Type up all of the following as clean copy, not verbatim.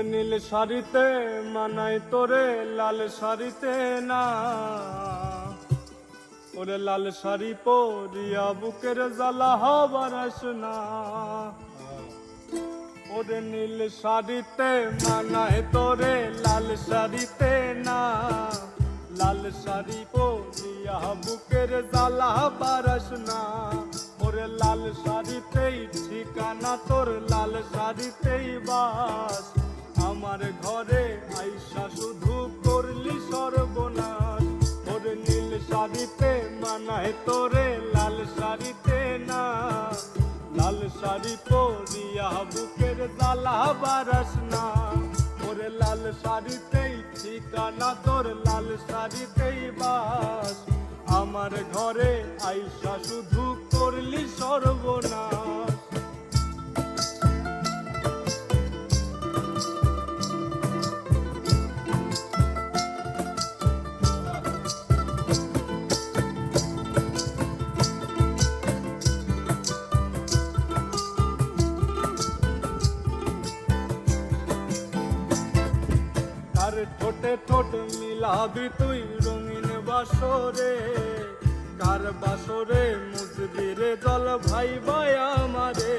ওরে নীল শাড়িতে মানাই তোরে লাল শাড়িতে না, ওরে লাল শাড়ি পরিয়া বুকের জ্বালা হবার আসনা। ওরে নীল শাড়িতে মানাই তোরে লাল শাড়িতে না, লাল শাড়ি পরিয়া বুকের জ্বালা হবার আসনা। ওরে লাল শাড়িতেই ঠিকানা তোর, লাল শাড়িতেই বাস, আমার ঘরে আইসা শুধু করলি সর্বনাশ। ওরে নীল শাড়িতে মানায় তোরে লাল শাড়িতে না, লাল শাড়ি পরিয়া বুকের জ্বালা বারাস না। ওরে লাল শাড়িতেই ঠিকানা তোর, লাল শাড়িতেই বাস, আমার ঘরে আইসা শুধু করলি সর্বনাশ। আর ঠোঁটে ঠোঁট মিলাবি তুই রঙিন বাসরে, কার বাসরে মুজবি রে জল ভাই ভাই আমারে।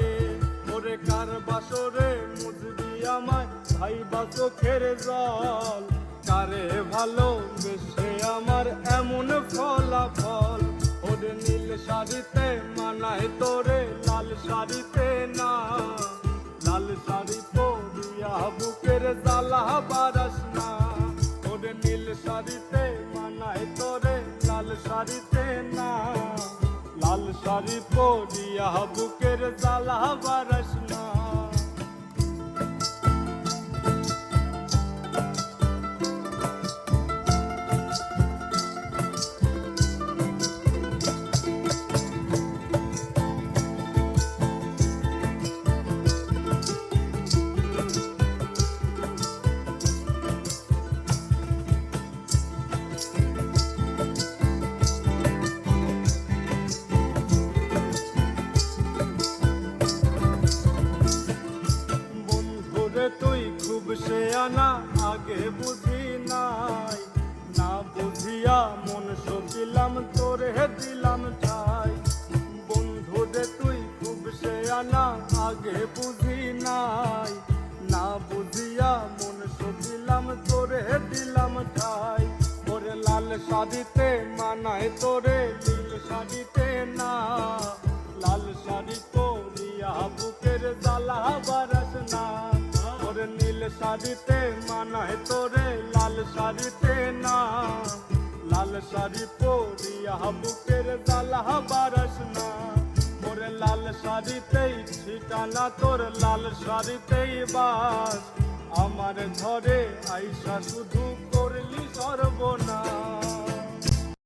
ওরে কার বাসরে মুজবি আমায় ভাই বা চোখের জল, কারে ভালো বেশে আমার এমন ফলাফল। ওরে নীল শাড়িতে মানায় তোরে লাল শাড়িতে না, লাল শাড়ি পরিয়া বুকের জ্বালা বারাস না। ওরে নীল শাড়িতে মানায় তোরে লাল শাড়িতে না, লাল শাড়ি পরিয়া বুকের জ্বালা বারাস না। তুই খুব সে আনা আগে বুঝি নাই, না বুঝিয়া মন সপিলাম তোরে দিলাম ঠাই। বন্ধু রে তুই খুব সে আনা আগে বুঝি নাই, না বুঝিয়া মন সপিলাম তোরে দিলাম ঠাই। ওরে লাল শাড়িতে মানায় তোরে নীল শাড়িতে না, লাল শাড়ি পরিয়া বুকের জ্বালা বারাস না। ওরে নীল শাড়িতে মানায় তোরে লাল শাড়িতে না, লাল শাড়ি পরিয়া বুকের জ্বালা বারাস না। ওরে লাল শাড়িতেই ঠিকানা তোর, লাল শাড়িতেই বাস, আমার ঘরে আইসা শুধু করলি সর্বনাশ।